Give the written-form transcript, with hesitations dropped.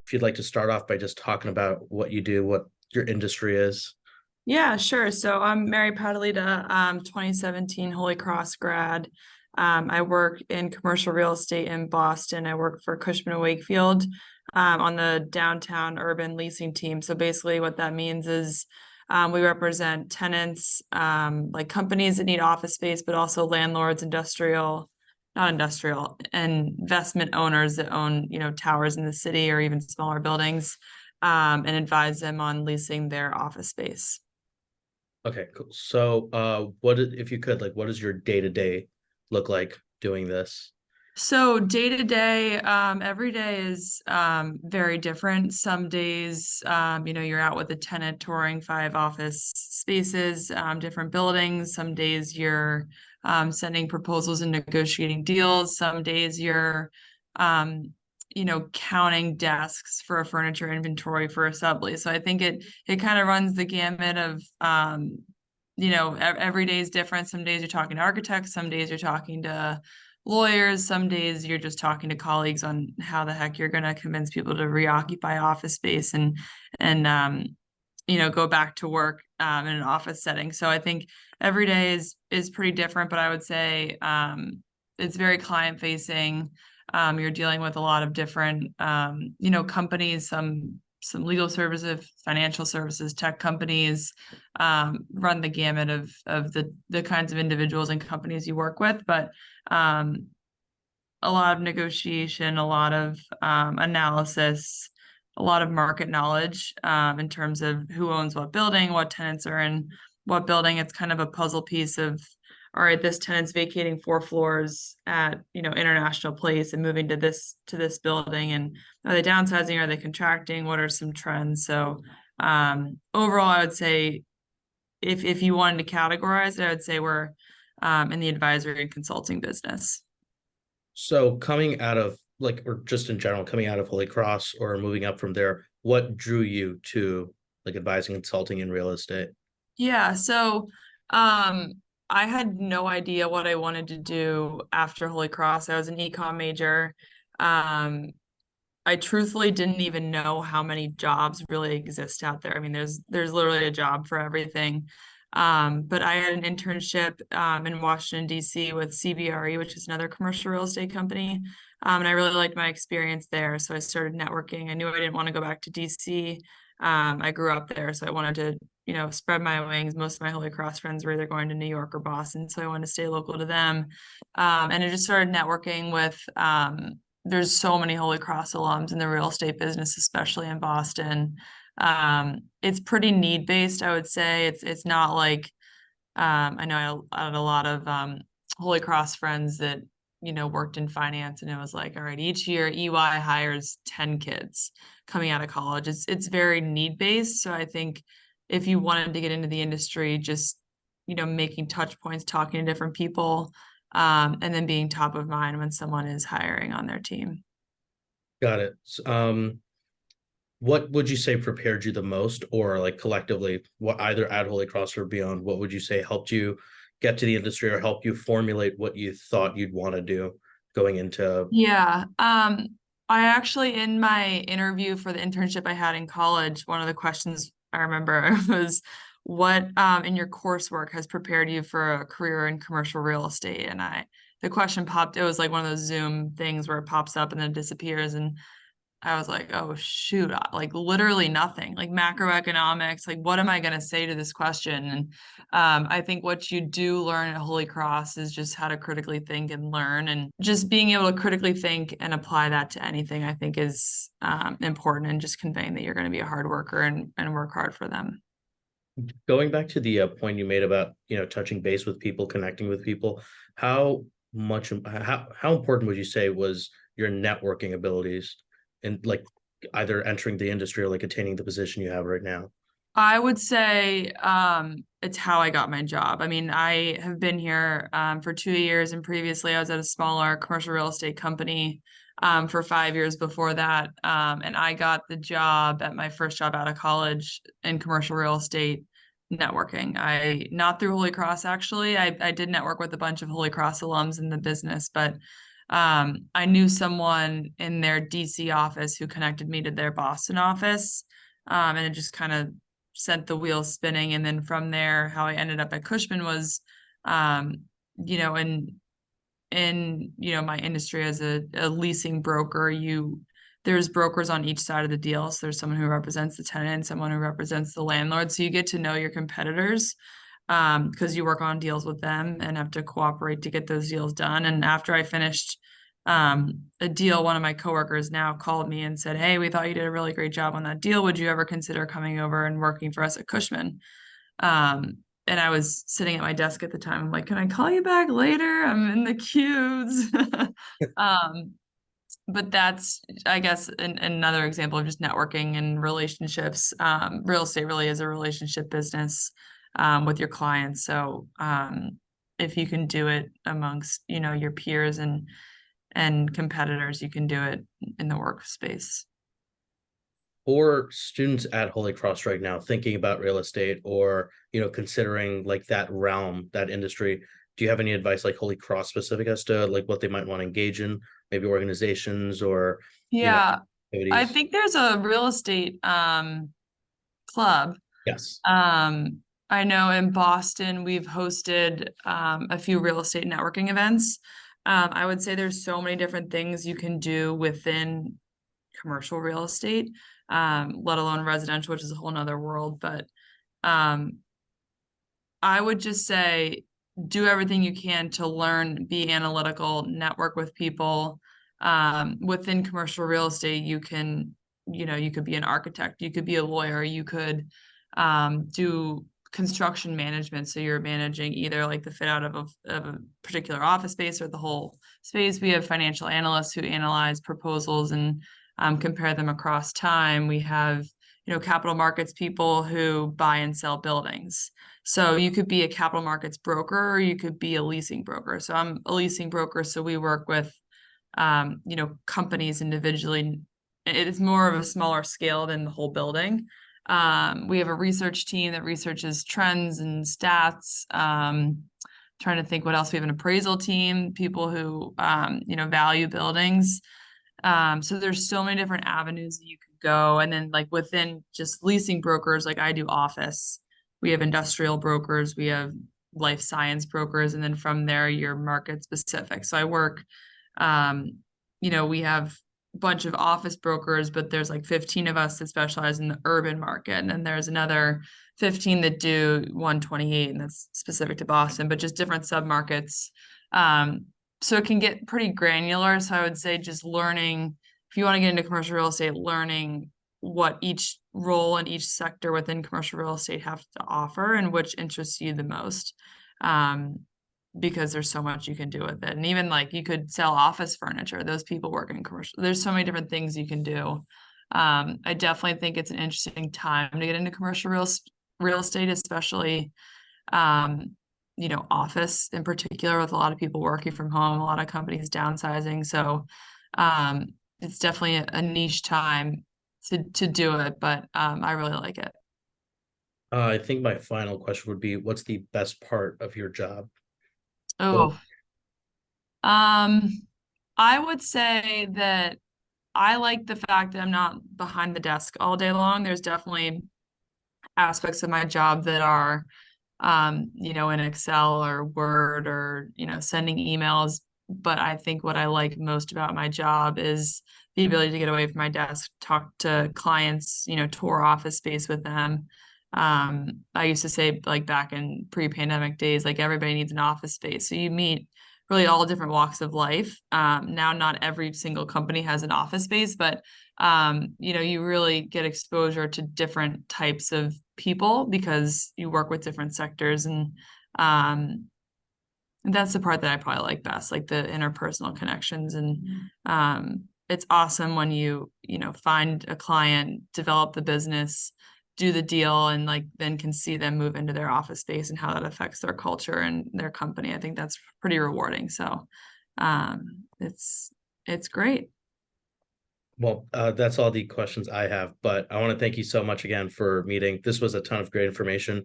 if you'd like to start off by just talking about what you do, what your industry is. Yeah, sure. So I'm Mary Patalita, 2017 Holy Cross grad. I work in commercial real estate in Boston. I work for Cushman Wakefield on the downtown urban leasing team. So basically, what that means is we represent tenants, like companies that need office space, but also landlords, not industrial, and investment owners that own, towers in the city or even smaller buildings, and advise them on leasing their office space. Okay, cool. So, if you could, like, what does your day to day look like doing this? So day to day, every day is very different. Some days, you're out with a tenant touring 5 office spaces, different buildings. Some days you're sending proposals and negotiating deals. Some days you're, um, counting desks for a furniture inventory for a sublease. So I think it kind of runs the gamut of, every day is different. Some days you're talking to architects. Some days you're talking to lawyers. Some days you're just talking to colleagues on how the heck you're going to convince people to reoccupy office space and go back to work in an office setting. So I think every day is pretty different, but I would say it's very client facing. You're dealing with a lot of different companies, some legal services, financial services, tech companies, run the gamut of the kinds of individuals and companies you work with, but um, a lot of negotiation, a lot of analysis, a lot of market knowledge in terms of who owns what building, what tenants are in what building. It's kind of a puzzle piece of, all right, this tenant's vacating 4 floors at, International Place and moving to this building. And are they downsizing? Are they contracting? What are some trends? So overall, I would say if you wanted to categorize it, I would say we're in the advisory and consulting business. So, coming out of like, or just in general, coming out of Holy Cross or moving up from there, what drew you to like advising, consulting in real estate? Yeah, so um I had no idea what I wanted to do after Holy Cross. I was an econ major. Um I truthfully didn't even know how many jobs really exist out there. I mean, there's literally a job for everything. But I had an internship in Washington, D.C. with CBRE, which is another commercial real estate company. And I really liked my experience there. So I started networking. I knew I didn't want to go back to DC. I grew up there, so I wanted to, spread my wings. Most of my Holy Cross friends were either going to New York or Boston, so I wanted to stay local to them. And I just started networking with there's so many Holy Cross alums in the real estate business, especially in Boston. It's pretty need based, I would say. It's not like I know I had a lot of Holy Cross friends that worked in finance, and it was like, all right, each year EY hires 10 kids coming out of college. It's very need based. So I think if you wanted to get into the industry, just making touch points, talking to different people, and then being top of mind when someone is hiring on their team. Got it. What would you say prepared you the most, or like collectively, what either at Holy Cross or beyond, what would you say helped you get to the industry or help you formulate what you thought you'd want to do going into? Yeah. I actually, in my interview for the internship I had in college, one of the questions I remember was, what in your coursework has prepared you for a career in commercial real estate? And the question popped, it was like one of those Zoom things where it pops up and then disappears. And I was like, oh shoot, like literally nothing, like macroeconomics, like what am I going to say to this question? And I think what you do learn at Holy Cross is just how to critically think and learn, and just being able to critically think and apply that to anything, I think is important, and just conveying that you're going to be a hard worker and work hard for them. Going back to the point you made about touching base with people, connecting with people, how how important would you say was your networking abilities and like either entering the industry or like attaining the position you have right now? I would say it's how I got my job. I mean, I have been here for 2 years, and previously I was at a smaller commercial real estate company for 5 years before that. And I got the job at my first job out of college in commercial real estate networking. Not through Holy Cross, actually. I did network with a bunch of Holy Cross alums in the business, but I knew someone in their DC office who connected me to their Boston office. And it just kind of sent the wheels spinning. And then from there, how I ended up at Cushman was, um, you know, in my industry as a leasing broker, there's brokers on each side of the deal. So there's someone who represents the tenant, someone who represents the landlord. So you get to know your competitors because you work on deals with them and have to cooperate to get those deals done. And after I finished a deal, one of my coworkers now called me and said, "Hey, we thought you did a really great job on that deal. Would you ever consider coming over and working for us at Cushman?" And I was sitting at my desk at the time. I'm like, "Can I call you back later? I'm in the queues." um, but that's, I guess, another example of just networking and relationships. Real estate really is a relationship business with your clients. So if you can do it amongst, your peers and competitors, you can do it in the workspace. For students at Holy Cross right now thinking about real estate or considering like that realm, that industry, do you have any advice like Holy Cross specific as to like what they might want to engage in, maybe organizations or you know Yeah, I activities? think there's a real estate club. Yes. Um, I know in Boston we've hosted a few real estate networking events. I would say there's so many different things you can do within commercial real estate, let alone residential, which is a whole nother world. But um, I would just say do everything you can to learn, be analytical, network with people. Within commercial real estate, you could be an architect, you could be a lawyer, you could do construction management. So you're managing either like the fit out of a particular office space or the whole space. We have financial analysts who analyze proposals and compare them across time. We have, capital markets people who buy and sell buildings. So you could be a capital markets broker or you could be a leasing broker. So I'm a leasing broker. So we work with, companies individually. It is more of a smaller scale than the whole building. We have a research team that researches trends and stats. Trying to think what else. We have an appraisal team, people who, value buildings. So there's so many different avenues that you could go. And then like within just leasing brokers, like I do office, we have industrial brokers, we have life science brokers, and then from there you're market specific. So I work, we have a bunch of office brokers, but there's like 15 of us that specialize in the urban market. And then there's another 15 that do 128, and that's specific to Boston, but just different submarkets. So it can get pretty granular. So I would say just learning, if you want to get into commercial real estate, learning what each role in each sector within commercial real estate have to offer and which interests you the most. Because there's so much you can do with it. And even like you could sell office furniture. Those people work in commercial. There's so many different things you can do. I definitely think it's an interesting time to get into commercial real estate, especially office in particular, with a lot of people working from home, a lot of companies downsizing. So it's definitely a niche time to do it, but I really like it. I think my final question would be, what's the best part of your job? Or Oh, um, I would say that I like the fact that I'm not behind the desk all day long. There's definitely aspects of my job that are in Excel or Word or, sending emails. But I think what I like most about my job is the ability to get away from my desk, talk to clients, tour office space with them. I used to say like back in pre-pandemic days, like everybody needs an office space. So you meet really all different walks of life. Now not every single company has an office space, but you really get exposure to different types of people because you work with different sectors, and that's the part that I probably like best, like the interpersonal connections. And it's awesome when you find a client, develop the business, do the deal, and like then can see them move into their office space and how that affects their culture and their company. I think that's pretty rewarding. So it's great. well, that's all the questions I have, but I want to thank you so much again for meeting. This was a ton of great information.